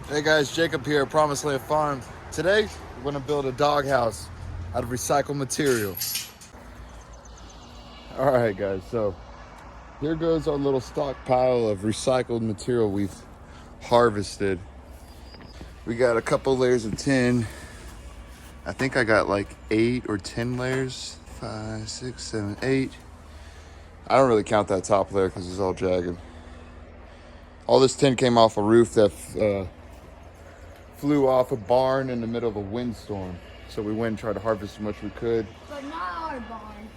Hey guys, Jacob here at Promised Land Farm. Today, we're gonna build a doghouse out of recycled material. All right guys, so here goes our little stockpile of recycled material we've harvested. We got a couple layers of tin. I think I got like 8 or 10 layers. 5, 6, 7, 8. I don't really count that top layer because it's all jagged. All this tin came off a roof that flew off a barn in the middle of a windstorm. So we went and tried to harvest as much as we could. But not our barn.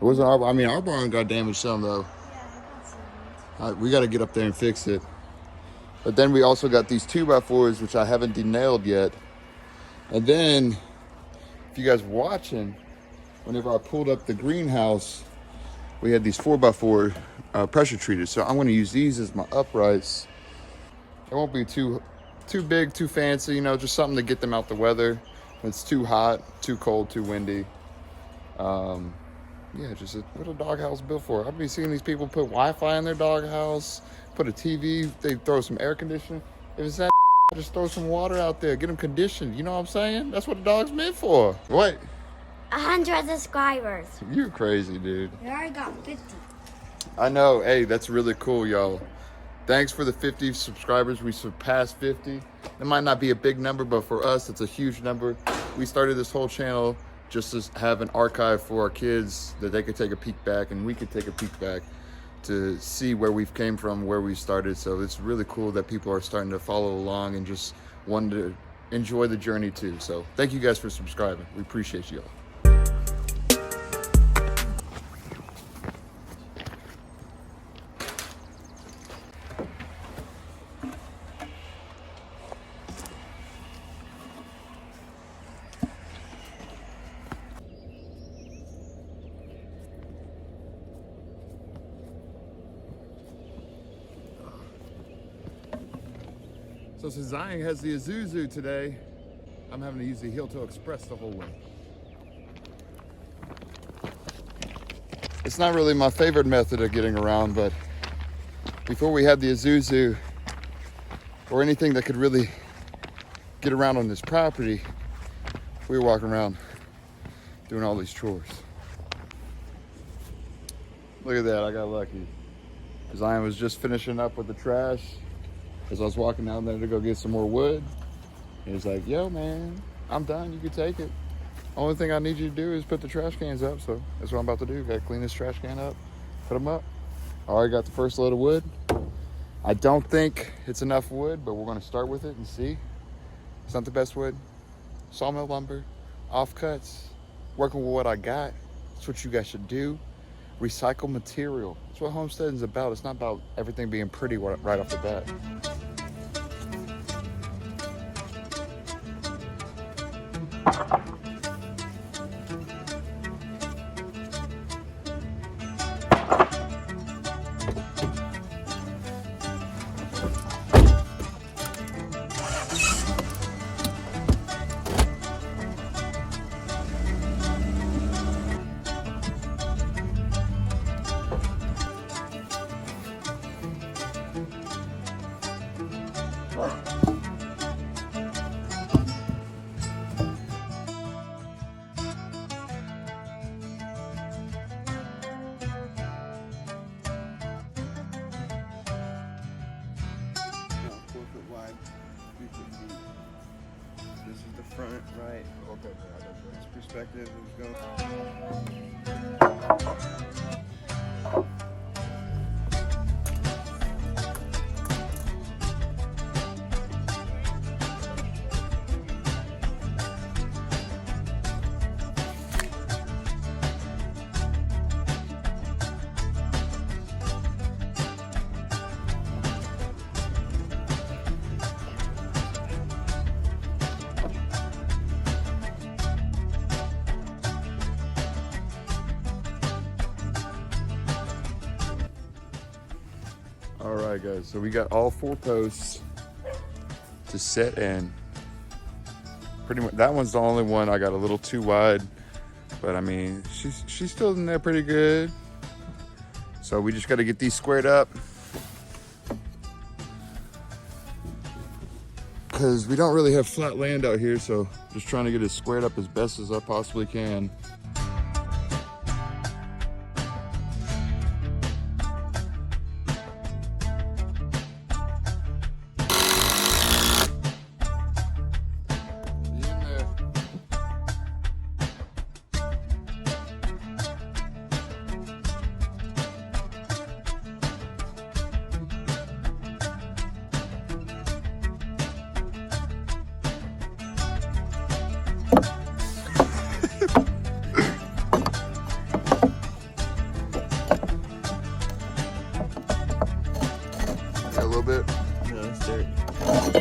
It wasn't our, I mean, our barn got damaged some though. Yeah, that's it. We got to get up there and fix it. But then we also got these 2x4s, which I haven't denailed yet. And then, if you guys were watching, whenever I pulled up the greenhouse, we had these 4x4 pressure treated. So I'm going to use these as my uprights. It won't be too big, too fancy, you know, just something to get them out the weather. When it's too hot, too cold, too windy. Yeah, just what a doghouse built for. I've been seeing these people put Wi-Fi in their doghouse, put a TV, they throw some air conditioning. If it's that, just throw some water out there, get them conditioned. You know what I'm saying? That's what the dog's meant for. What? 100 subscribers. You're crazy, dude. We already got 50. I know. Hey, that's really cool, y'all. Thanks for the 50 subscribers. We surpassed 50. It might not be a big number, but for us, it's a huge number. We started this whole channel just to have an archive for our kids that they could take a peek back and we could take a peek back to see where we've came from, where we started. So it's really cool that people are starting to follow along and just want to enjoy the journey too. So thank you guys for subscribing. We appreciate you all. So since Zion has the Isuzu today, I'm having to use the Heel Toe Express the whole way. It's not really my favorite method of getting around, but before we had the Isuzu or anything that could really get around on this property, we were walking around doing all these chores. Look at that, I got lucky. Zion was just finishing up with the trash as I was walking down there to go get some more wood. He was like, yo man, I'm done, you can take it. Only thing I need you to do is put the trash cans up, so that's what I'm about to do. Gotta clean this trash can up, put them up. I already got the first load of wood. I don't think it's enough wood, but we're gonna start with it and see. It's not the best wood. Sawmill lumber, offcuts, working with what I got. That's what you guys should do. Recycle material. That's what homesteading is about. It's not about everything being pretty right off the bat. This is the front, right? Okay, I got you. This perspective is going. All right, guys, so we got all 4 posts to set in. Pretty much, that one's the only one I got a little too wide, but I mean, she's still in there pretty good. So we just got to get these squared up. because we don't really have flat land out here, so just trying to get it squared up as best as I possibly can. A little bit. No, it's dirt.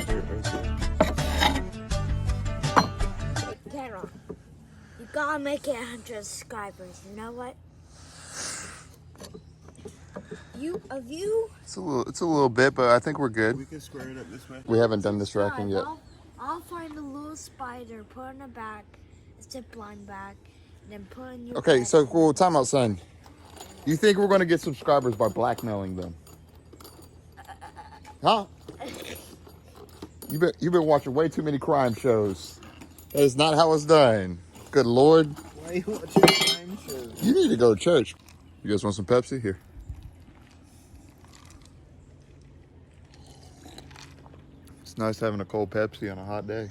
Dirt right there. Carol, you gotta make it 100 subscribers. You know what? It's a little bit, but I think we're good. We can square it up this way. We haven't done this racking yet. I'll find a little spider, put in the back, a zip line back, and then put in your Okay, bed. so cool. Time out, son. You think we're gonna get subscribers by blackmailing them? Huh? You've been watching way too many crime shows. That is not how it's done. Good Lord. Why are you watching crime shows? You need to go to church. You guys want some Pepsi? Here. It's nice having a cold Pepsi on a hot day.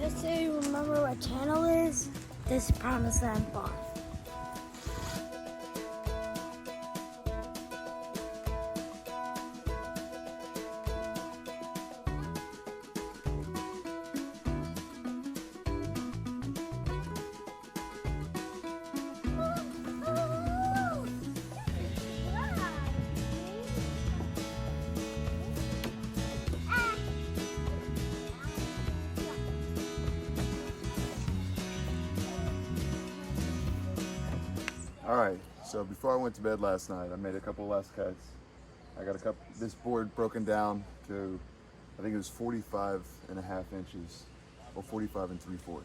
Just so you remember what channel is, this is Promised Land Farm. All right, so before I went to bed last night, I made a couple last cuts. I got this board broken down to, I think it was 45 and a half inches, or 45 and 3/4.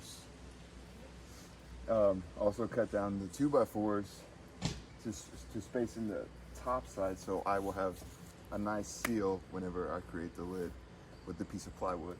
Also cut down the 2x4s to space in the top side, so I will have a nice seal whenever I create the lid with the piece of plywood.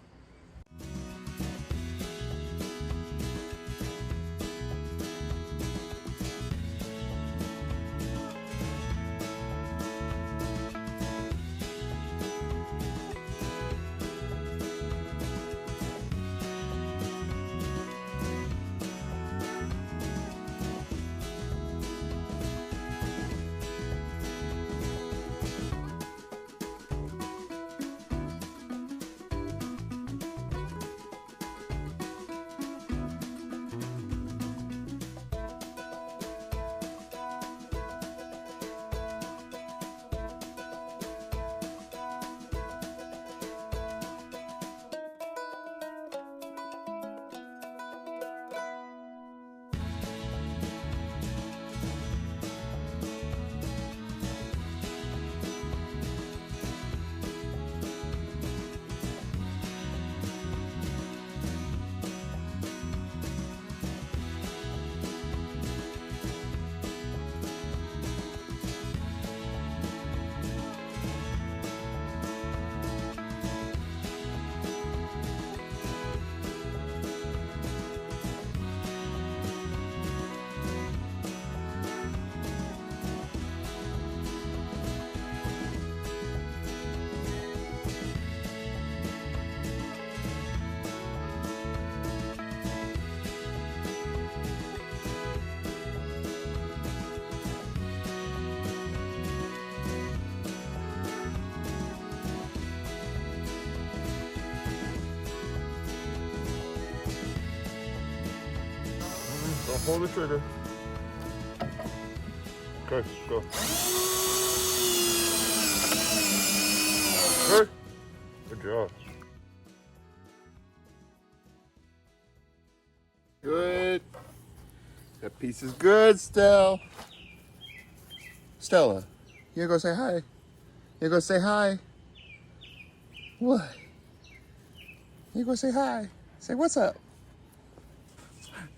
Don't pull the trigger. Okay, go. Good. Good job. Good. That piece is good, Stella. Stella, you gonna go say hi? You gonna say hi? What? You gonna say hi? Say what's up?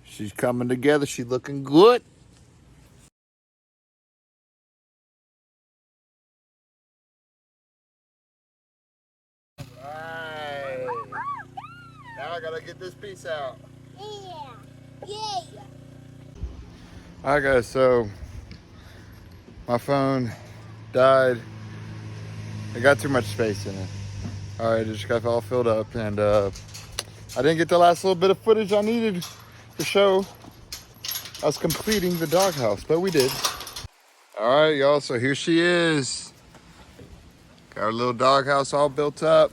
She's coming together. She's looking good. Alright. Now I gotta get this piece out. Yeah. Yeah. Alright guys, so my phone died. It got too much space in it. Alright, it just got all filled up, and I didn't get the last little bit of footage I needed to show us completing the doghouse, but we did. Alright y'all, so here she is. Got our little doghouse all built up.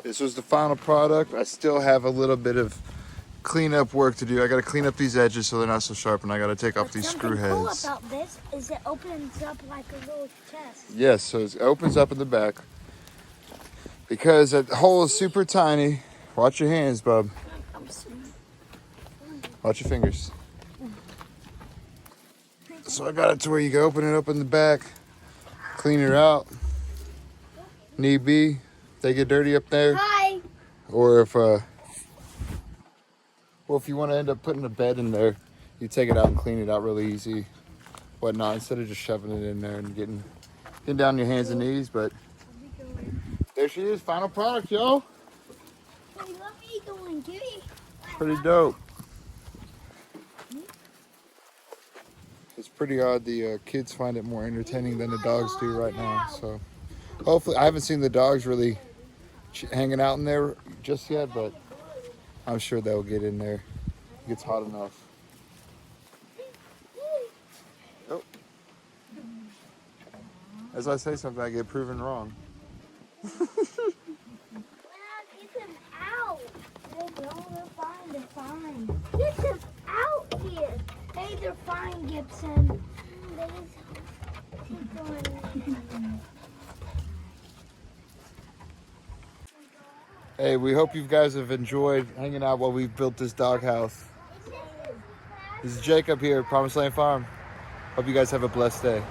This was the final product. I still have a little bit of cleanup work to do. I gotta clean up these edges so they're not so sharp, and I gotta take off these screw heads. Something cool about this is it opens up like a little chest. Yes, so it opens up in the back. Because that hole is super tiny. Watch your hands, bub. Watch your fingers. So I got it to where you can open it up in the back, clean it out. Need be, they get dirty up there. Hi. Or if you want to end up putting a bed in there, you take it out and clean it out really easy, whatnot, instead of just shoving it in there and getting down your hands and knees. But there she is, final product, y'all. Hey, let me go and get it. Pretty dope. It's pretty odd the kids find it more entertaining than the dogs do right now. So hopefully, I haven't seen the dogs really hanging out in there just yet, but I'm sure they'll get in there. It gets hot enough. Oh. As I say something, I get proven wrong. Get them out. They're fine. They're fine. Get them out here. Hey, they're fine, Gibson. They just keep going. Hey, we hope you guys have enjoyed hanging out while we've built this doghouse. This is Jacob here at Promised Land Farm. Hope you guys have a blessed day.